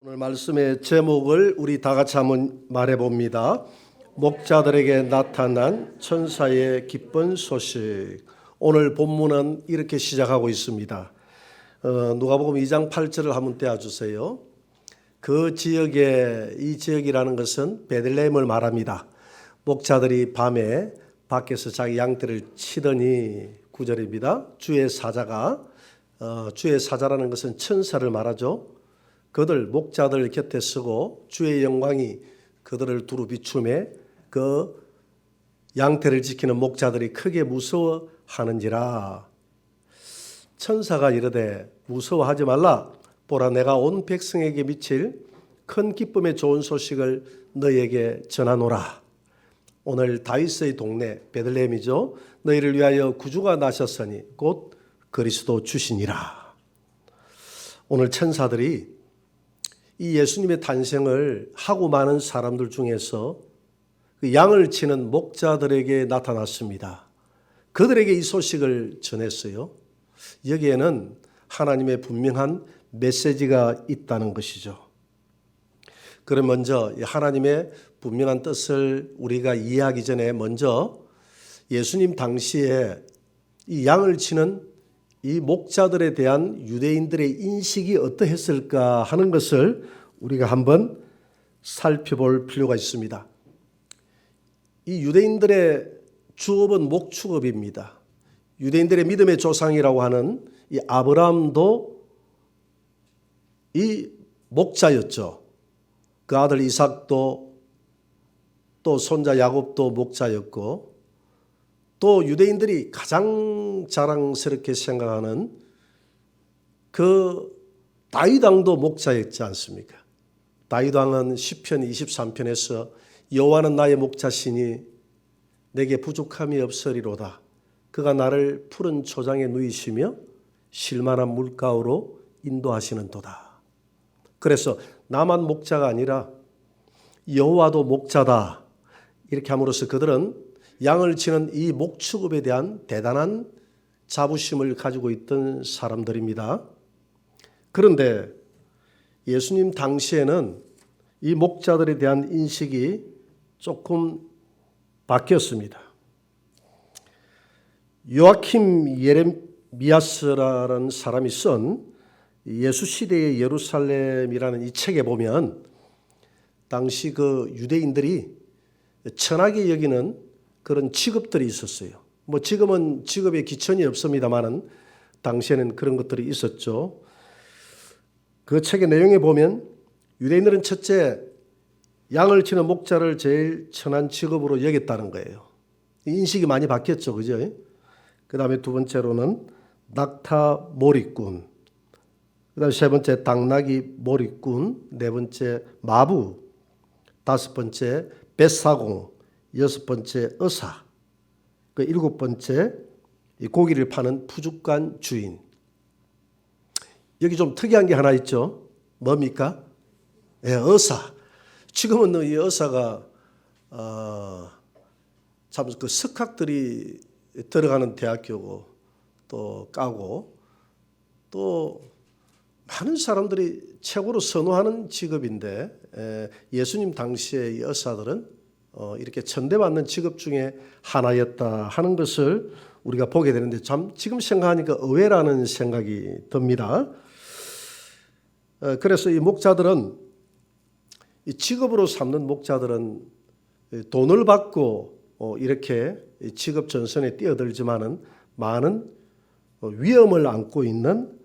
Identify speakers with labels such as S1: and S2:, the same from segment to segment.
S1: 오늘 말씀의 제목을 우리 다 같이 한번 말해봅니다. 목자들에게 나타난 천사의 기쁜 소식. 오늘 본문은 이렇게 시작하고 있습니다. 누가복음 2장 8절을 한번 떼어주세요. 그 지역에, 이 지역이라는 것은 베들레헴을 말합니다. 목자들이 밤에 밖에서 자기 양떼를 치더니 9절입니다. 주의 사자라는 것은 천사를 말하죠. 그들 목자들 곁에 서고 주의 영광이 그들을 두루 비추매 그 양떼를 지키는 목자들이 크게 무서워하는지라. 천사가 이르되 무서워하지 말라. 보라, 내가 온 백성에게 미칠 큰 기쁨의 좋은 소식을 너희에게 전하노라. 오늘 다윗의 동네 베들레헴이죠. 너희를 위하여 구주가 나셨으니 곧 그리스도 주시니라. 오늘 천사들이 이 예수님의 탄생을 하고 많은 사람들 중에서 그 양을 치는 목자들에게 나타났습니다. 그들에게 이 소식을 전했어요. 여기에는 하나님의 분명한 메시지가 있다는 것이죠. 그럼 먼저 하나님의 분명한 뜻을 우리가 이해하기 전에 먼저 예수님 당시에 이 양을 치는 이 목자들에 대한 유대인들의 인식이 어떠했을까 하는 것을 우리가 한번 살펴볼 필요가 있습니다. 이 유대인들의 주업은 목축업입니다. 유대인들의 믿음의 조상이라고 하는 이 아브라함도 이 목자였죠. 그 아들 이삭도 또 손자 야곱도 목자였고, 또 유대인들이 가장 자랑스럽게 생각하는 그 다윗 왕도 목자였지 않습니까? 다윗 왕은 시편 23편에서 여호와는 나의 목자시니 내게 부족함이 없으리로다. 그가 나를 푸른 초장에 누이시며 실만한 물가로 인도하시는도다. 그래서 나만 목자가 아니라 여호와도 목자다. 이렇게 함으로써 그들은 양을 치는 이 목축업에 대한 대단한 자부심을 가지고 있던 사람들입니다. 그런데 예수님 당시에는 이 목자들에 대한 인식이 조금 바뀌었습니다. 요아킴 예레미야스라는 사람이 쓴 예수 시대의 예루살렘이라는 이 책에 보면 당시 그 유대인들이 천하게 여기는 그런 직업들이 있었어요. 뭐 지금은 직업에 기천이 없습니다만은 당시에는 그런 것들이 있었죠. 그 책의 내용에 보면 유대인들은 첫째, 양을 치는 목자를 제일 천한 직업으로 여겼다는 거예요. 인식이 많이 바뀌었죠, 그죠? 그 다음에 두 번째로는 낙타 몰이꾼, 그 다음에 세 번째 당나귀 몰이꾼, 네 번째 마부, 다섯 번째 뱃사공, 여섯 번째 의사, 그 일곱 번째 고기를 파는 푸주간 주인. 여기 좀 특이한 게 하나 있죠. 뭡니까? 예, 의사. 지금은 이 의사가 참 그 석학들이 들어가는 대학교고 또 까고 또 많은 사람들이 최고로 선호하는 직업인데, 예수님 당시의 이 의사들은 이렇게 천대받는 직업 중에 하나였다 하는 것을 우리가 보게 되는데, 참 지금 생각하니까 의외라는 생각이 듭니다. 그래서 이 목자들은, 이 직업으로 삼는 목자들은 돈을 받고 이렇게 직업 전선에 뛰어들지만은 많은 위험을 안고 있는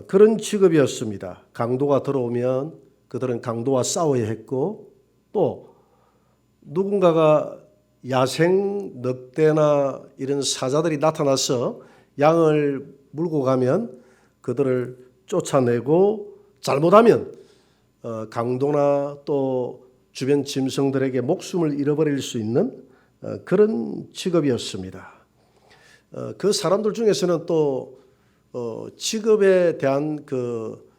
S1: 그런 직업이었습니다. 강도가 들어오면 그들은 강도와 싸워야 했고, 또 누군가가 야생 늑대나 이런 사자들이 나타나서 양을 물고 가면 그들을 쫓아내고, 잘못하면 강도나 또 주변 짐승들에게 목숨을 잃어버릴 수 있는 그런 직업이었습니다. 그 사람들 중에서는 또 직업에 대한 그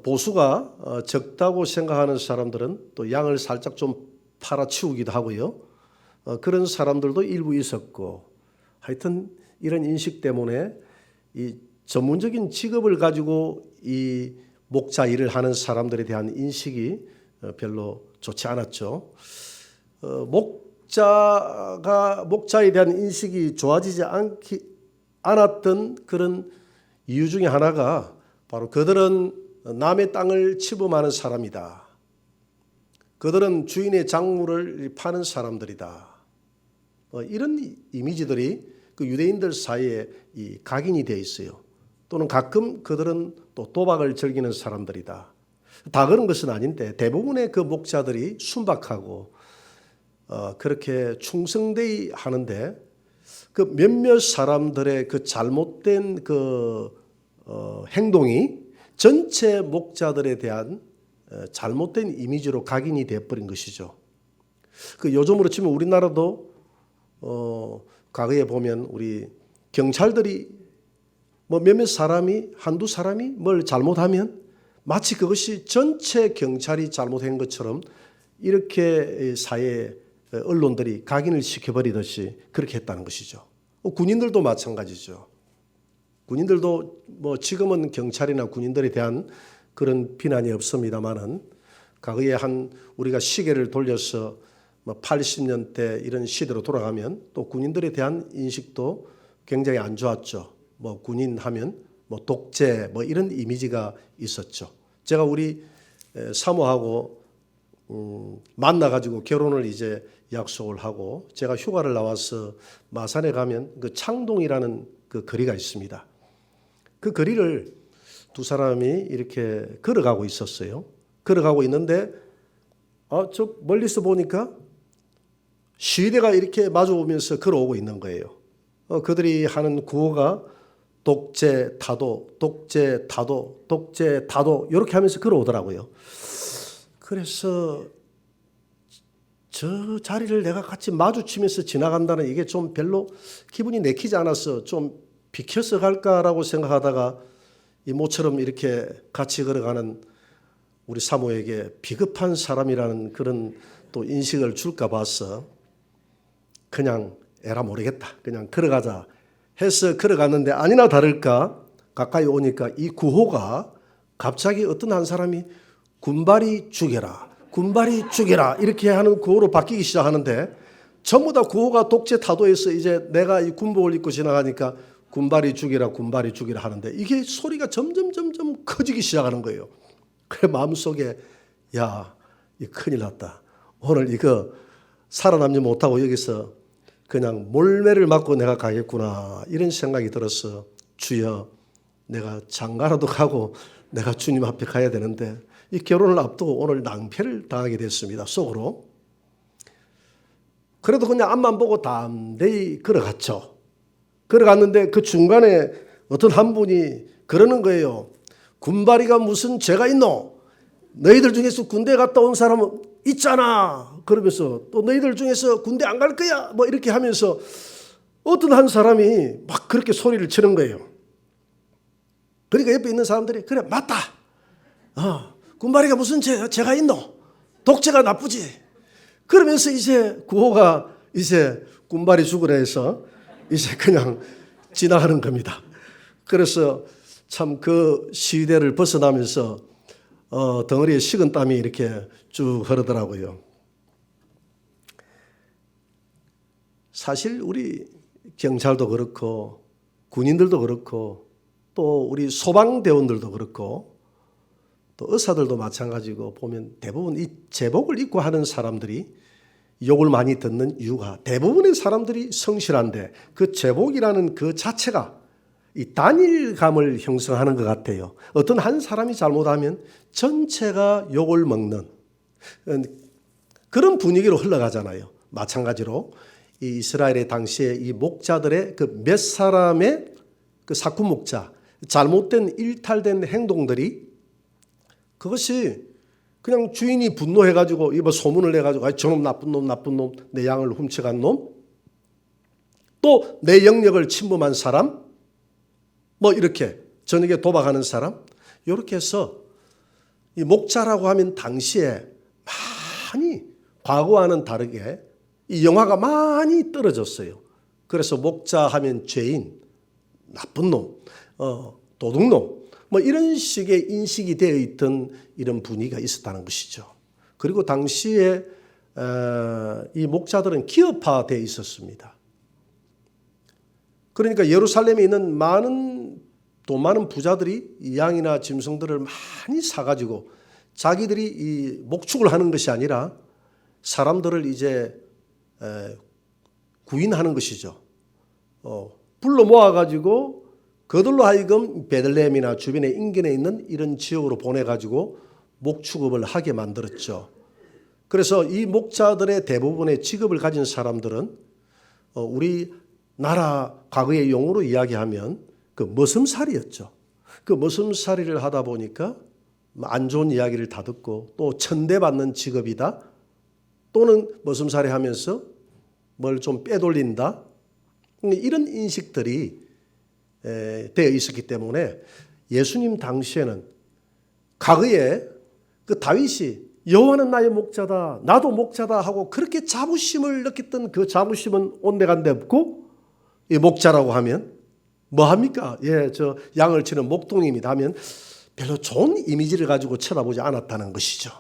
S1: 보수가 적다고 생각하는 사람들은 또 양을 살짝 좀 팔아치우기도 하고요. 그런 사람들도 일부 있었고, 하여튼 이런 인식 때문에 이 전문적인 직업을 가지고 이 목자 일을 하는 사람들에 대한 인식이 별로 좋지 않았죠. 목자에 대한 인식이 좋아지지 않았던 그런 이유 중에 하나가 바로 그들은 남의 땅을 침범하는 사람이다. 그들은 주인의 작물을 파는 사람들이다. 이런 이미지들이 그 유대인들 사이에 각인이 되어 있어요. 또는 가끔 그들은 또 도박을 즐기는 사람들이다. 다 그런 것은 아닌데 대부분의 그 목자들이 순박하고 그렇게 충성되이 하는데 그 몇몇 사람들의 그 잘못된 그 행동이 전체 목자들에 대한 잘못된 이미지로 각인이 되어버린 것이죠. 그 요즘으로 치면 우리나라도 과거에 보면 우리 경찰들이 뭐 몇몇 사람이 한두 사람이 뭘 잘못하면 마치 그것이 전체 경찰이 잘못한 것처럼 이렇게 사회 언론들이 각인을 시켜버리듯이 그렇게 했다는 것이죠. 군인들도 마찬가지죠. 군인들도 뭐 지금은 경찰이나 군인들에 대한 그런 비난이 없습니다만은 과거에 우리가 시계를 돌려서 뭐 80년대 이런 시대로 돌아가면 또 군인들에 대한 인식도 굉장히 안 좋았죠. 뭐 군인 하면 뭐 독재 뭐 이런 이미지가 있었죠. 제가 우리 사모하고 만나가지고 결혼을 이제 약속을 하고 제가 휴가를 나와서 마산에 가면 그 창동이라는 그 거리가 있습니다. 그 거리를 두 사람이 이렇게 걸어가고 있었어요. 걸어가고 있는데 저 멀리서 보니까 시위대가 이렇게 마주오면서 걸어오고 있는 거예요. 그들이 하는 구호가 독재 타도, 독재 타도, 독재 타도 이렇게 하면서 걸어오더라고요. 그래서 저 자리를 내가 같이 마주치면서 지나간다는 이게 좀 별로 기분이 내키지 않아서 좀 비켜서 갈까라고 생각하다가 이 모처럼 이렇게 같이 걸어가는 우리 사모에게 비겁한 사람이라는 그런 또 인식을 줄까 봐서 그냥 에라 모르겠다. 그냥 걸어가자 해서 걸어갔는데 아니나 다를까 가까이 오니까 이 구호가 갑자기 어떤 한 사람이 군발이 죽여라. 군발이 죽여라. 이렇게 하는 구호로 바뀌기 시작하는데 전부 다 구호가 독재 타도에서 이제 내가 이 군복을 입고 지나가니까 군발이 죽여라. 군발이 죽여라 하는데 이게 소리가 점점 커지기 시작하는 거예요. 그래 마음속에 야, 이 큰일 났다. 오늘 이거 살아남지 못하고 여기서 그냥 몰매를 맞고 내가 가겠구나 이런 생각이 들어서 주여 내가 장가라도 가고 내가 주님 앞에 가야 되는데 이 결혼을 앞두고 오늘 낭패를 당하게 됐습니다. 속으로. 그래도 그냥 앞만 보고 담대히 걸어갔죠. 걸어갔는데 그 중간에 어떤 한 분이 그러는 거예요. 군바리가 무슨 죄가 있노? 너희들 중에서 군대 갔다 온 사람은 있잖아. 그러면서 또 너희들 중에서 군대 안 갈 거야. 뭐 이렇게 하면서 어떤 한 사람이 막 그렇게 소리를 치는 거예요. 그러니까 옆에 있는 사람들이 그래 맞다. 군바리가 무슨 죄가 있노? 독재가 나쁘지. 그러면서 이제 구호가 이제 군바리 죽으라 해서 이제 그냥 지나가는 겁니다. 그래서 참 그 시위대를 벗어나면서 덩어리에 식은 땀이 이렇게 쭉 흐르더라고요. 사실 우리 경찰도 그렇고 군인들도 그렇고 또 우리 소방대원들도 그렇고 또 의사들도 마찬가지고 보면 대부분 이 제복을 입고 하는 사람들이 욕을 많이 듣는 이유가 대부분의 사람들이 성실한데 그 제복이라는 그 자체가 이 단일감을 형성하는 것 같아요. 어떤 한 사람이 잘못하면 전체가 욕을 먹는 그런 분위기로 흘러가잖아요. 마찬가지로 이 이스라엘의 당시에 이 목자들의 그 몇 사람의 그 사쿠 목자 잘못된 일탈된 행동들이 그것이 그냥 주인이 분노해가지고 이거 소문을 내가지고 저놈 나쁜 놈 내 양을 훔쳐간 놈 또 내 영역을 침범한 사람 뭐 이렇게 저녁에 도박하는 사람 이렇게 해서 이 목자라고 하면 당시에 많이 과거와는 다르게 이 영화가 많이 떨어졌어요. 그래서 목자 하면 죄인, 나쁜 놈, 도둑놈 뭐 이런 식의 인식이 되어 있던 이런 분위기가 있었다는 것이죠. 그리고 당시에 이 목자들은 기업화되어 있었습니다. 그러니까 예루살렘에 있는 돈 많은 부자들이 양이나 짐승들을 많이 사가지고 자기들이 이 목축을 하는 것이 아니라 사람들을 이제 구인하는 것이죠. 불러 모아가지고 그들로 하여금 베들레헴이나 주변에 인근에 있는 이런 지역으로 보내가지고 목축업을 하게 만들었죠. 그래서 이 목자들의 대부분의 직업을 가진 사람들은 우리 나라 과거의 용어로 이야기하면 그 머슴살이였죠. 그 머슴살이를 하다 보니까 안 좋은 이야기를 다 듣고 또 천대받는 직업이다. 또는 머슴살이 하면서 뭘 좀 빼돌린다. 이런 인식들이 되어 있었기 때문에 예수님 당시에는 과거에 그 다윗이 여호와는 나의 목자다, 나도 목자다 하고 그렇게 자부심을 느꼈던 그 자부심은 온데간데 없고 이 목자라고 하면 뭐 합니까? 저 양을 치는 목동입니다 하면 별로 좋은 이미지를 가지고 쳐다보지 않았다는 것이죠.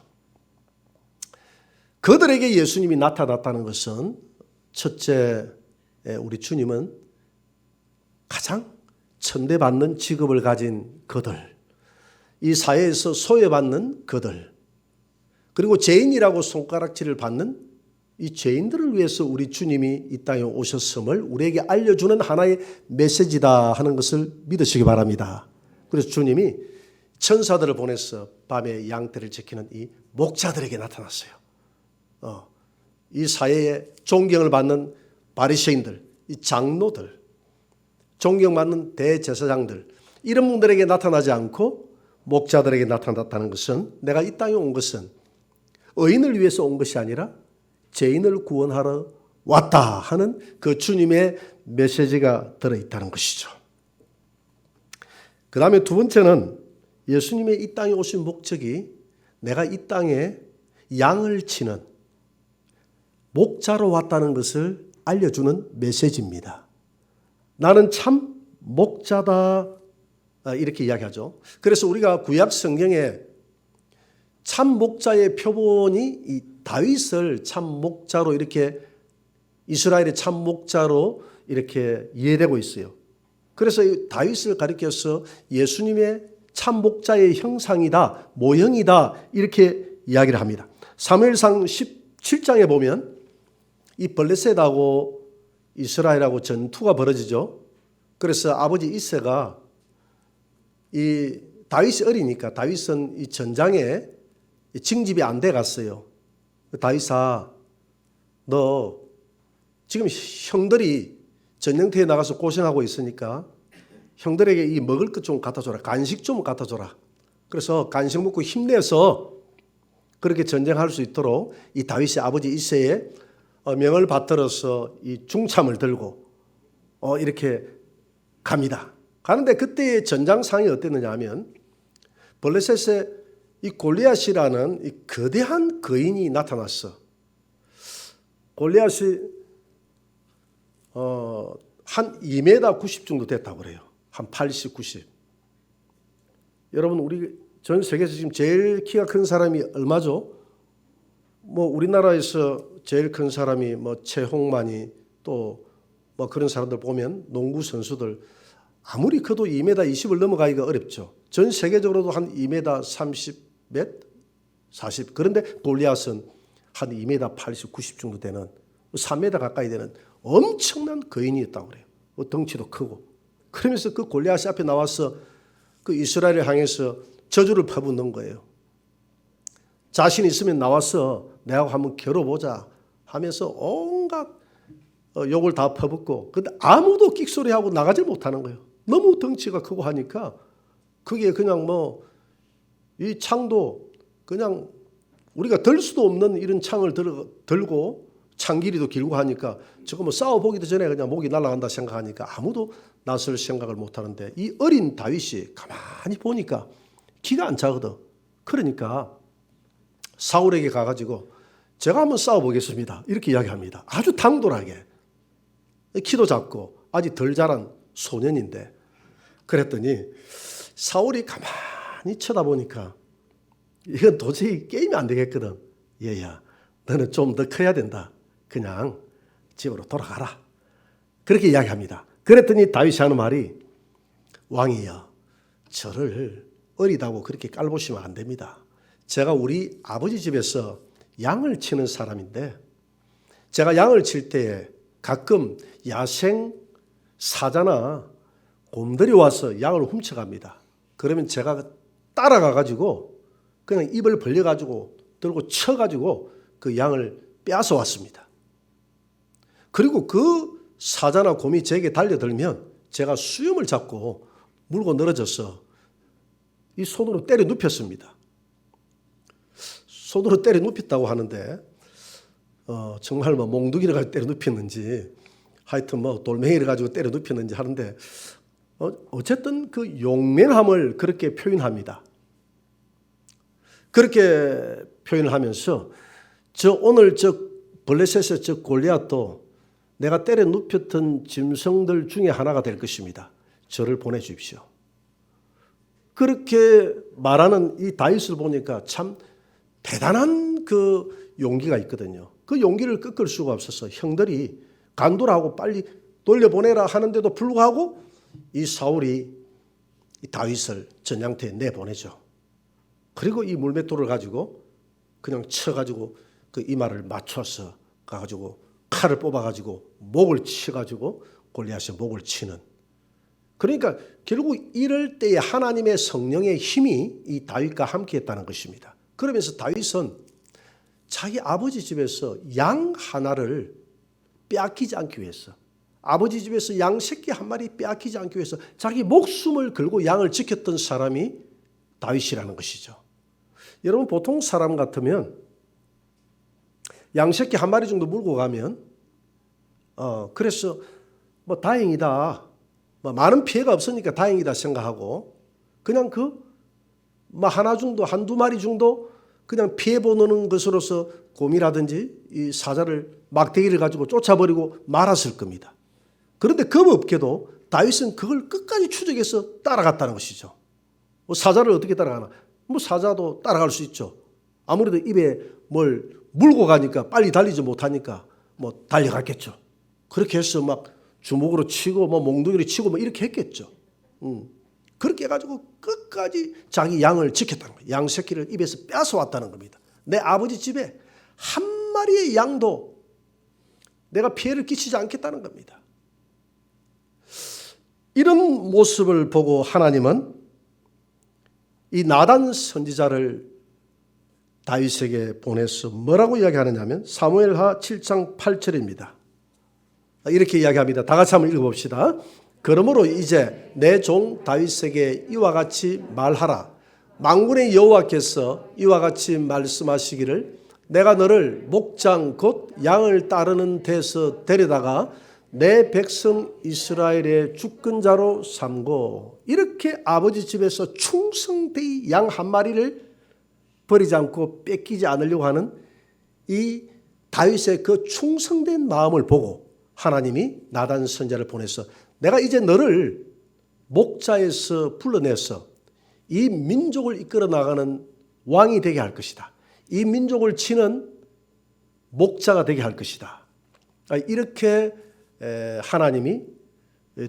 S1: 그들에게 예수님이 나타났다는 것은 첫째, 우리 주님은 가장 천대받는 직업을 가진 그들, 이 사회에서 소외받는 그들, 그리고 죄인이라고 손가락질을 받는 이 죄인들을 위해서 우리 주님이 이 땅에 오셨음을 우리에게 알려주는 하나의 메시지다 하는 것을 믿으시기 바랍니다. 그래서 주님이 천사들을 보내서 밤에 양떼를 지키는 이 목자들에게 나타났어요. 이 사회에 존경을 받는 바리새인들, 이 장로들, 존경받는 대제사장들 이런 분들에게 나타나지 않고 목자들에게 나타났다는 것은 내가 이 땅에 온 것은 의인을 위해서 온 것이 아니라 죄인을 구원하러 왔다 하는 그 주님의 메시지가 들어있다는 것이죠. 그 다음에 두 번째는 예수님의 이 땅에 오신 목적이 내가 이 땅에 양을 치는 목자로 왔다는 것을 알려주는 메시지입니다. 나는 참 목자다 이렇게 이야기하죠. 그래서 우리가 구약 성경에 참 목자의 표본이 이 다윗을 참 목자로 이렇게 이스라엘의 참 목자로 이렇게 이해되고 있어요. 그래서 이 다윗을 가리켜서 예수님의 참 목자의 형상이다, 모형이다 이렇게 이야기를 합니다. 사무엘상 17장에 보면 이 블레셋하고 이스라엘하고 전투가 벌어지죠. 그래서 아버지 이새가 이 다윗이 어리니까 다윗은 이 전장에 징집이 안 돼 갔어요. 다윗아, 너 지금 형들이 전쟁터에 나가서 고생하고 있으니까 형들에게 이 먹을 것 좀 갖다 줘라. 간식 좀 갖다 줘라. 그래서 간식 먹고 힘내서 그렇게 전쟁할 수 있도록 이 다윗의 아버지 이새의 명을 받들어서 이 중참을 들고 이렇게 갑니다. 가는데 그때의 전장상이 어땠느냐 하면 블레셋에 이 골리앗이라는 이 거대한 거인이 나타났어. 골리앗이 한 2m 90 정도 됐다고 그래요. 한 80, 90. 여러분 우리 전 세계에서 지금 제일 키가 큰 사람이 얼마죠? 뭐 우리나라에서 제일 큰 사람이 뭐 최홍만이 또 뭐 그런 사람들 보면 농구 선수들 아무리 커도 2m 20을 넘어가기가 어렵죠. 전 세계적으로도 한 2m 30 몇? 40. 그런데 골리앗은 한 2m 80, 90 정도 되는 3m 가까이 되는 엄청난 거인이었다고 그래요. 덩치도 크고. 그러면서 그 골리앗 앞에 나와서 그 이스라엘을 향해서 저주를 퍼붓는 거예요. 자신 있으면 나와서 내가 한번 겨뤄보자 하면서 온갖 욕을 다 퍼붓고 근데 아무도 끽소리하고 나가지 못하는 거예요. 너무 덩치가 크고 하니까 그게 그냥 뭐 이 창도 그냥 우리가 들 수도 없는 이런 창을 들고 창 길이도 길고 하니까 저거 뭐 싸워보기도 전에 그냥 목이 날아간다 생각하니까 아무도 나설 생각을 못하는데 이 어린 다윗이 가만히 보니까 키가 안 차거든. 그러니까 사울에게 가가지고 제가 한번 싸워보겠습니다. 이렇게 이야기합니다. 아주 당돌하게. 키도 작고 아직 덜 자란 소년인데 그랬더니 사울이 가만히 쳐다보니까 이건 도저히 게임이 안 되겠거든. 얘야, 너는 좀 더 커야 된다. 그냥 집으로 돌아가라. 그렇게 이야기합니다. 그랬더니 다윗이 하는 말이, 왕이여, 저를 어리다고 그렇게 깔보시면 안 됩니다. 제가 우리 아버지 집에서 양을 치는 사람인데, 제가 양을 칠 때에 가끔 야생 사자나 곰들이 와서 양을 훔쳐갑니다. 그러면 제가 따라가가지고 그냥 입을 벌려가지고 들고 쳐가지고 그 양을 빼앗아 왔습니다. 그리고 그 사자나 곰이 제게 달려들면 제가 수염을 잡고 물고 늘어져서 이 손으로 때려 눕혔습니다. 손으로 때려 눕혔다고 하는데 정말 뭐 몽둥이를 가지고 때려 눕혔는지 하여튼 뭐 돌멩이를 가지고 때려 눕혔는지 하는데 어쨌든 그 용맹함을 그렇게 표현합니다. 그렇게 표현을 하면서 오늘 블레셋의 골리앗도 내가 때려 눕혔던 짐승들 중에 하나가 될 것입니다. 저를 보내주십시오. 그렇게 말하는 이 다윗을 보니까 참 대단한 그 용기가 있거든요. 그 용기를 꺾을 수가 없어서 형들이 간도라고 빨리 돌려보내라 하는데도 불구하고 이 사울이 이 다윗을 전장터에 내보내죠. 그리고 이 물맷돌을 가지고 그냥 쳐가지고 그 이마를 맞춰서 가가지고 칼을 뽑아가지고 목을 치가지고 골리앗의 목을 치는. 그러니까 결국 이럴 때에 하나님의 성령의 힘이 이 다윗과 함께했다는 것입니다. 그러면서 다윗은 자기 아버지 집에서 양 하나를 빼앗기지 않기 위해서, 아버지 집에서 양 새끼 한 마리 빼앗기지 않기 위해서 자기 목숨을 걸고 양을 지켰던 사람이 다윗이라는 것이죠. 여러분, 보통 사람 같으면 양 새끼 한 마리 정도 물고 가면 그래서 뭐 다행이다, 뭐 많은 피해가 없으니까 다행이다 생각하고 그냥 뭐 하나 정도, 한두 마리 정도 그냥 피해 보는 것으로서 곰이라든지 이 사자를 막대기를 가지고 쫓아버리고 말았을 겁니다. 그런데 겁없게도 다윗은 그걸 끝까지 추적해서 따라갔다는 것이죠. 뭐 사자를 어떻게 따라가나? 뭐 사자도 따라갈 수 있죠. 아무래도 입에 뭘 물고 가니까 빨리 달리지 못하니까 뭐 달려갔겠죠. 그렇게 해서 막 주먹으로 치고 뭐 몽둥이로 치고 뭐 이렇게 했겠죠. 그렇게 해가지고 끝까지 자기 양을 지켰다는 거예요. 양 새끼를 입에서 뺏어 왔다는 겁니다. 내 아버지 집에 한 마리의 양도 내가 피해를 끼치지 않겠다는 겁니다. 이런 모습을 보고 하나님은 이 나단 선지자를 다윗에게 보내서 뭐라고 이야기하느냐면 사무엘하 7장 8절입니다. 이렇게 이야기합니다. 다 같이 한번 읽어봅시다. 그러므로 이제 내 종 다윗에게 이와 같이 말하라. 만군의 여호와께서 이와 같이 말씀하시기를 내가 너를 목장 곧 양을 따르는 데서 데려다가 내 백성 이스라엘의 주권자로 삼고, 이렇게 아버지 집에서 충성되이 양 한 마리를 버리지 않고 뺏기지 않으려고 하는 이 다윗의 그 충성된 마음을 보고 하나님이 나단 선지자를 보내서 내가 이제 너를 목자에서 불러내서 이 민족을 이끌어 나가는 왕이 되게 할 것이다. 이 민족을 치는 목자가 되게 할 것이다. 이렇게 하나님이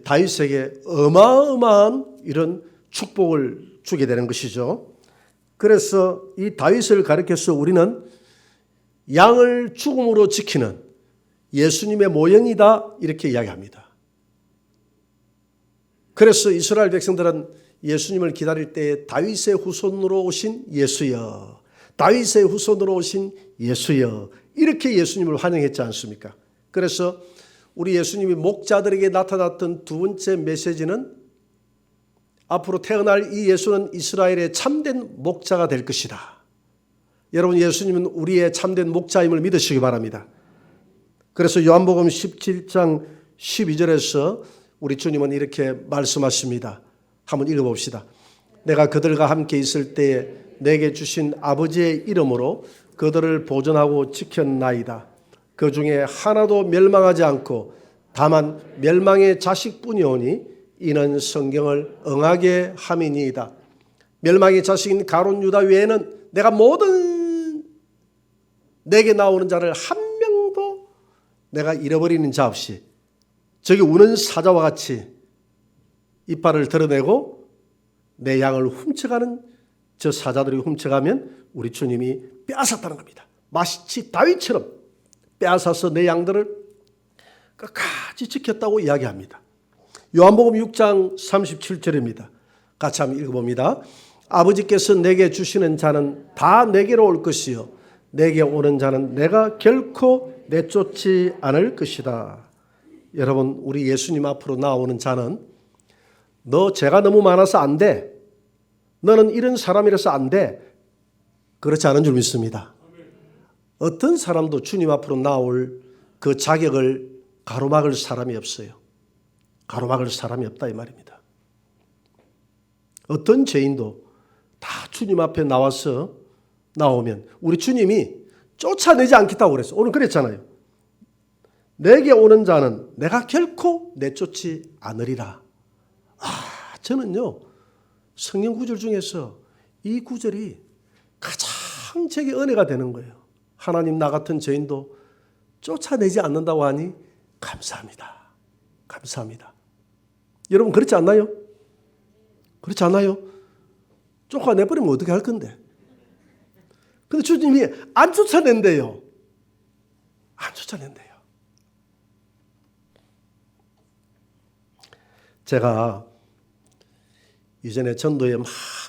S1: 다윗에게 어마어마한 이런 축복을 주게 되는 것이죠. 그래서 이 다윗을 가리켜서 우리는 양을 죽음으로 지키는 예수님의 모형이다 이렇게 이야기합니다. 그래서 이스라엘 백성들은 예수님을 기다릴 때 다윗의 후손으로 오신 예수여, 다윗의 후손으로 오신 예수여, 이렇게 예수님을 환영했지 않습니까? 그래서 우리 예수님이 목자들에게 나타났던 두 번째 메시지는 앞으로 태어날 이 예수는 이스라엘의 참된 목자가 될 것이다. 여러분, 예수님은 우리의 참된 목자임을 믿으시기 바랍니다. 그래서 요한복음 17장 12절에서 우리 주님은 이렇게 말씀하십니다. 한번 읽어봅시다. 내가 그들과 함께 있을 때에 내게 주신 아버지의 이름으로 그들을 보존하고 지켰나이다. 그 중에 하나도 멸망하지 않고 다만 멸망의 자식뿐이오니 이는 성경을 응하게 함이니이다. 멸망의 자식인 가룟 유다 외에는 내가 모든 내게 나오는 자를 한 명도 내가 잃어버리는 자 없이 저기 우는 사자와 같이 이빨을 드러내고 내 양을 훔쳐가는 저 사자들이 훔쳐가면 우리 주님이 빼앗았다는 겁니다. 마치 다윗처럼 빼앗아서 내 양들을 끝까지 지켰다고 이야기합니다. 요한복음 6장 37절입니다. 같이 한번 읽어봅니다. 아버지께서 내게 주시는 자는 다 내게로 올 것이요 내게 오는 자는 내가 결코 내쫓지 않을 것이다. 여러분, 우리 예수님 앞으로 나오는 자는 너 죄가 너무 많아서 안 돼. 너는 이런 사람이라서 안 돼. 그렇지 않은 줄 믿습니다. 어떤 사람도 주님 앞으로 나올 그 자격을 가로막을 사람이 없어요. 가로막을 사람이 없다 이 말입니다. 어떤 죄인도 다 주님 앞에 나오면 우리 주님이 쫓아내지 않겠다고 그랬어요. 오늘 그랬잖아요. 내게 오는 자는 내가 결코 내쫓지 않으리라. 저는요 성경 구절 중에서 이 구절이 가장 제게 은혜가 되는 거예요. 하나님, 나 같은 죄인도 쫓아내지 않는다고 하니 감사합니다. 감사합니다. 여러분 그렇지 않나요? 그렇지 않나요? 쫓아내버리면 어떻게 할 건데? 근데 주님이 안 쫓아낸대요. 안 쫓아낸대요. 제가 이전에 전도에 막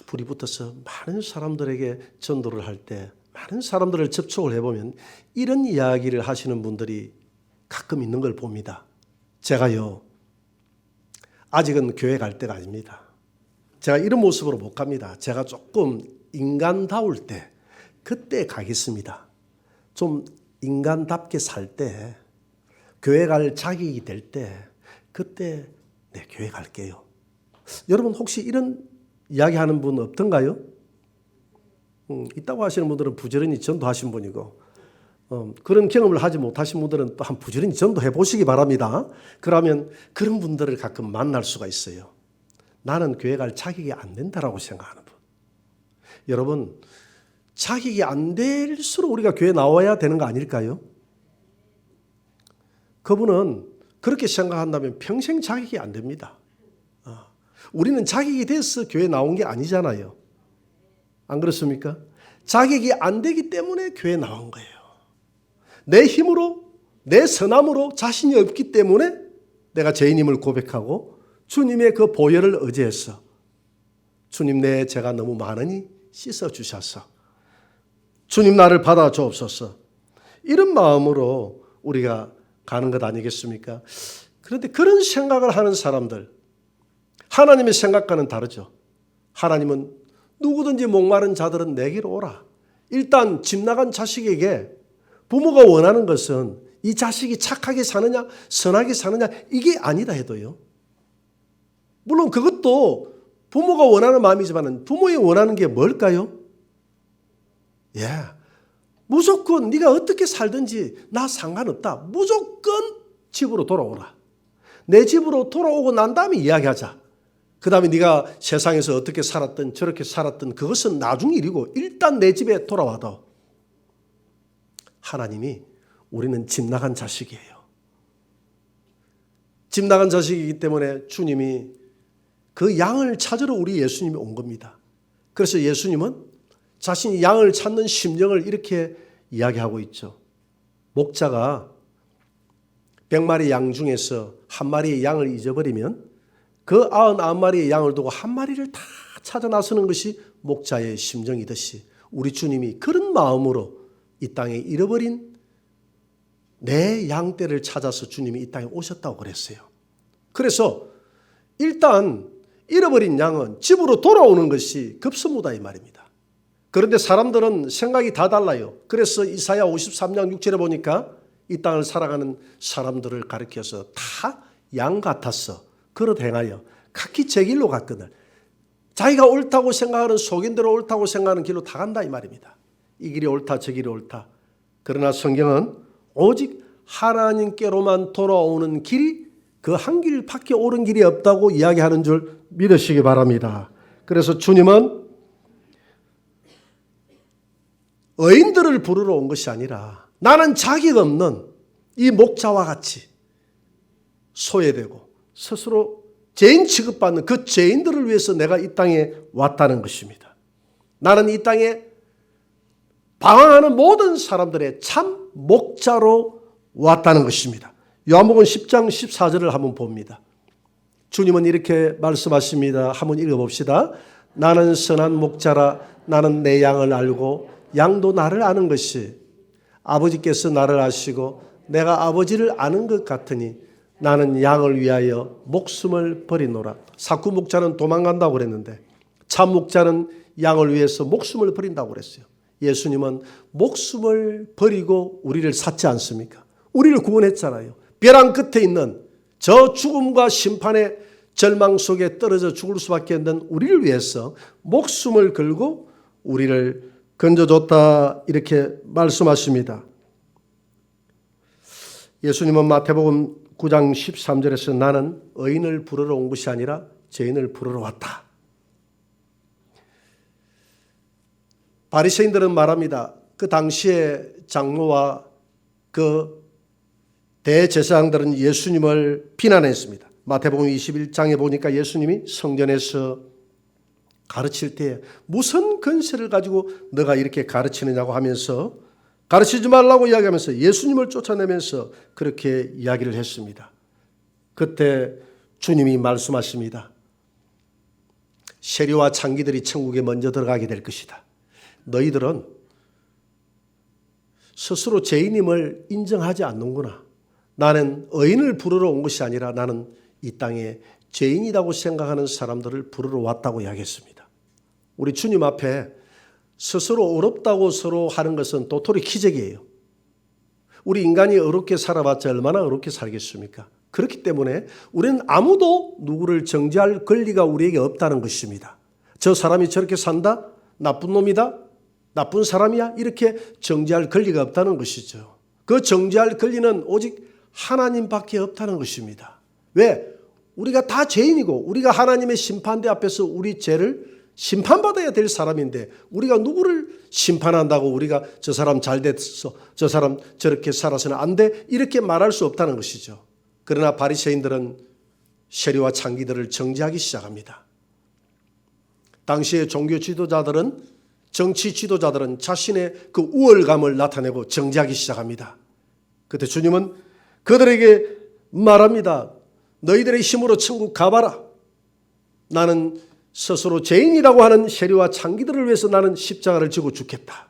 S1: 불이 붙어서 많은 사람들에게 전도를 할 때 많은 사람들을 접촉을 해보면 이런 이야기를 하시는 분들이 가끔 있는 걸 봅니다. 제가요 아직은 교회 갈 때가 아닙니다. 제가 이런 모습으로 못 갑니다. 제가 조금 인간다울 때 그때 가겠습니다. 좀 인간답게 살 때 교회 갈 자격이 될 때 그때 네, 교회 갈게요. 여러분 혹시 이런 이야기하는 분 없던가요? 있다고 하시는 분들은 부지런히 전도하신 분이고 그런 경험을 하지 못하신 분들은 또 한 부지런히 전도해 보시기 바랍니다. 그러면 그런 분들을 가끔 만날 수가 있어요. 나는 교회 갈 자격이 안 된다라고 생각하는 분. 여러분 자격이 안 될수록 우리가 교회 나와야 되는 거 아닐까요? 그분은 그렇게 생각한다면 평생 자격이 안 됩니다. 우리는 자격이 돼서 교회 나온 게 아니잖아요. 안 그렇습니까? 자격이 안 되기 때문에 교회 나온 거예요. 내 힘으로, 내 선함으로 자신이 없기 때문에 내가 죄인임을 고백하고 주님의 그 보혈을 의지해서 주님 내 죄가 너무 많으니 씻어주셔서 주님 나를 받아 주옵소서 이런 마음으로 우리가 가는 것 아니겠습니까? 그런데 그런 생각을 하는 사람들 하나님의 생각과는 다르죠. 하나님은 누구든지 목마른 자들은 내게로 오라. 일단 집 나간 자식에게 부모가 원하는 것은 이 자식이 착하게 사느냐 선하게 사느냐 이게 아니다 해도요. 물론 그것도 부모가 원하는 마음이지만 부모의 원하는 게 뭘까요? 무조건 네가 어떻게 살든지 나 상관없다. 무조건 집으로 돌아오라. 내 집으로 돌아오고 난 다음에 이야기하자. 그 다음에 네가 세상에서 어떻게 살았든 저렇게 살았든 그것은 나중 일이고 일단 내 집에 돌아와도 하나님이 우리는 집 나간 자식이에요. 집 나간 자식이기 때문에 주님이 그 양을 찾으러 우리 예수님이 온 겁니다. 그래서 예수님은 자신이 양을 찾는 심정을 이렇게 이야기하고 있죠. 목자가 100마리 양 중에서 한 마리의 양을 잊어버리면 그 99마리의 양을 두고 한 마리를 다 찾아 나서는 것이 목자의 심정이듯이 우리 주님이 그런 마음으로 이 땅에 잃어버린 내 양떼를 찾아서 주님이 이 땅에 오셨다고 그랬어요. 그래서 일단 잃어버린 양은 집으로 돌아오는 것이 급선무다 이 말입니다. 그런데 사람들은 생각이 다 달라요. 그래서 이사야 53장 6절에 보니까 이 땅을 살아가는 사람들을 가리켜서 다 양 같았어. 그릇 행하여 각기 제 길로 갔거늘 자기가 옳다고 생각하는 속인대로 옳다고 생각하는 길로 다 간다 이 말입니다. 이 길이 옳다 저 길이 옳다. 그러나 성경은 오직 하나님께로만 돌아오는 길이 그 한 길밖에 옳은 길이 없다고 이야기하는 줄 믿으시기 바랍니다. 그래서 주님은 의인들을 부르러 온 것이 아니라 나는 자격 없는 이 목자와 같이 소외되고 스스로 죄인 취급받는 그 죄인들을 위해서 내가 이 땅에 왔다는 것입니다. 나는 이 땅에 방황하는 모든 사람들의 참 목자로 왔다는 것입니다. 요한복음 10장 14절을 한번 봅니다. 주님은 이렇게 말씀하십니다. 한번 읽어봅시다. 나는 선한 목자라. 나는 내 양을 알고 양도 나를 아는 것이 아버지께서 나를 아시고 내가 아버지를 아는 것 같으니 나는 양을 위하여 목숨을 버리노라. 사쿠 목자는 도망간다고 그랬는데 참 목자는 양을 위해서 목숨을 버린다고 그랬어요. 예수님은 목숨을 버리고 우리를 샀지 않습니까? 우리를 구원했잖아요. 벼랑 끝에 있는 저 죽음과 심판의 절망 속에 떨어져 죽을 수밖에 없는 우리를 위해서 목숨을 걸고 우리를 건져줬다 이렇게 말씀하십니다. 예수님은 마태복음 9장 13절에서 나는 의인을 부르러 온 것이 아니라 죄인을 부르러 왔다. 바리새인들은 말합니다. 그 당시에 장로와 그 대제사장들은 예수님을 비난했습니다. 마태복음 21장에 보니까 예수님이 성전에서 가르칠 때 무슨 권세를 가지고 너가 이렇게 가르치느냐고 하면서 가르치지 말라고 이야기하면서 예수님을 쫓아내면서 그렇게 이야기를 했습니다. 그때 주님이 말씀하십니다. 세리와 창기들이 천국에 먼저 들어가게 될 것이다. 너희들은 스스로 죄인임을 인정하지 않는구나. 나는 의인을 부르러 온 것이 아니라 나는 이 땅에 죄인이라고 생각하는 사람들을 부르러 왔다고 이야기했습니다. 우리 주님 앞에 스스로 어렵다고 서로 하는 것은 도토리 키재기예요. 우리 인간이 어렵게 살아봤자 얼마나 어렵게 살겠습니까? 그렇기 때문에 우리는 아무도 누구를 정죄할 권리가 우리에게 없다는 것입니다. 저 사람이 저렇게 산다? 나쁜 놈이다? 나쁜 사람이야? 이렇게 정죄할 권리가 없다는 것이죠. 그 정죄할 권리는 오직 하나님밖에 없다는 것입니다. 왜? 우리가 다 죄인이고 우리가 하나님의 심판대 앞에서 우리 죄를 심판받아야 될 사람인데 우리가 누구를 심판한다고 우리가 저 사람 잘 됐어, 저 사람 저렇게 살아서는 안 돼 이렇게 말할 수 없다는 것이죠. 그러나 바리새인들은 세리와 창기들을 정죄하기 시작합니다. 당시의 종교 지도자들은 정치 지도자들은 자신의 그 우월감을 나타내고 정죄하기 시작합니다. 그때 주님은 그들에게 말합니다. 너희들의 힘으로 천국 가봐라. 나는 스스로 죄인이라고 하는 세리와 창기들을 위해서 나는 십자가를 지고 죽겠다.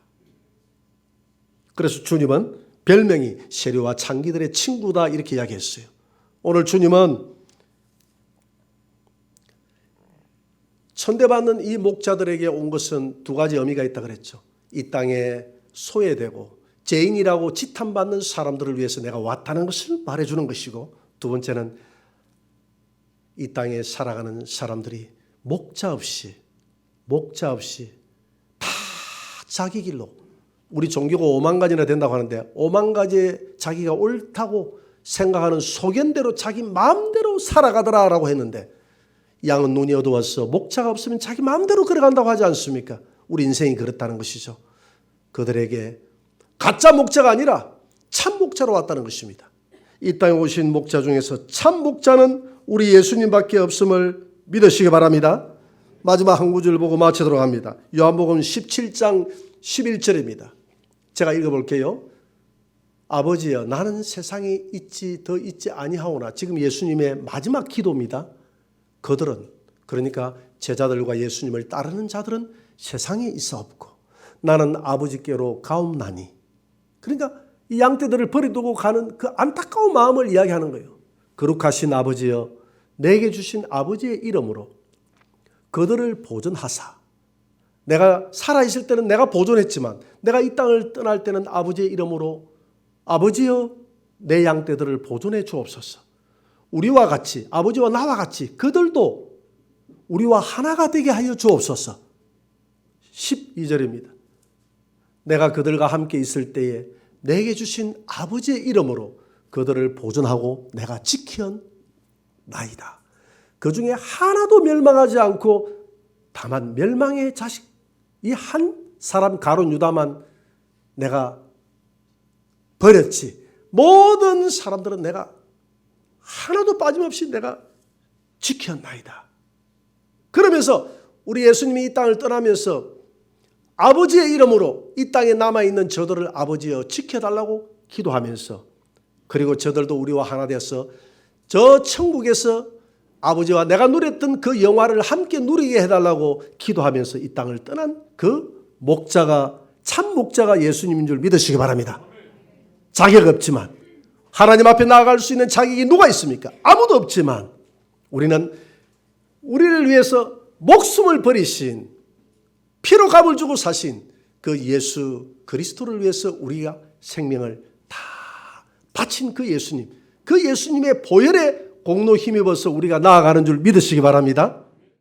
S1: 그래서 주님은 별명이 세리와 창기들의 친구다 이렇게 이야기했어요. 오늘 주님은 천대받는 이 목자들에게 온 것은 두 가지 의미가 있다 그랬죠. 이 땅에 소외되고 죄인이라고 지탄받는 사람들을 위해서 내가 왔다는 것을 말해주는 것이고, 두 번째는 이 땅에 살아가는 사람들이 목자 없이 다 자기 길로, 우리 종교가 5만 가지나 된다고 하는데 5만 가지의 자기가 옳다고 생각하는 소견대로 자기 마음대로 살아가더라라고 했는데, 양은 눈이 어두워서 목자가 없으면 자기 마음대로 걸어간다고 하지 않습니까? 우리 인생이 그렇다는 것이죠. 그들에게 가짜 목자가 아니라 참 목자로 왔다는 것입니다. 이 땅에 오신 목자 중에서 참 목자는 우리 예수님밖에 없음을 믿으시기 바랍니다. 마지막 한 구절 보고 마치도록 합니다. 요한복음 17장 11절입니다. 제가 읽어볼게요. 아버지여, 나는 세상에 더 있지 아니하오나. 지금 예수님의 마지막 기도입니다. 그들은, 그러니까 제자들과 예수님을 따르는 자들은 세상에 있어 없고 나는 아버지께로 가옵나니. 그러니까 이 양떼들을 버리두고 가는 그 안타까운 마음을 이야기하는 거예요. 거룩하신 아버지여, 내게 주신 아버지의 이름으로 그들을 보존하사. 내가 살아있을 때는 내가 보존했지만 내가 이 땅을 떠날 때는 아버지의 이름으로 아버지여, 내 양떼들을 보존해 주옵소서. 우리와 같이, 아버지와 나와 같이 그들도 우리와 하나가 되게 하여 주옵소서. 12절입니다. 내가 그들과 함께 있을 때에 내게 주신 아버지의 이름으로 그들을 보존하고 내가 지키언 나이다. 그 중에 하나도 멸망하지 않고 다만 멸망의 자식 이 한 사람 가룟 유다만 내가 버렸지. 모든 사람들은 내가 하나도 빠짐없이 내가 지켰나이다. 그러면서 우리 예수님이 이 땅을 떠나면서 아버지의 이름으로 이 땅에 남아있는 저들을 아버지여 지켜달라고 기도하면서, 그리고 저들도 우리와 하나 되어서 저 천국에서 아버지와 내가 누렸던 그 영화를 함께 누리게 해달라고 기도하면서 이 땅을 떠난 그 목자가, 참 목자가 예수님인 줄 믿으시기 바랍니다. 자격 없지만, 하나님 앞에 나아갈 수 있는 자격이 누가 있습니까? 아무도 없지만 우리는 우리를 위해서 목숨을 버리신, 피로 값을 주고 사신 그 예수 그리스도를 위해서 우리가 생명을 다 바친 그 예수님, 그 예수님의 보혈에 공로 힘입어서 우리가 나아가는 줄 믿으시기 바랍니다.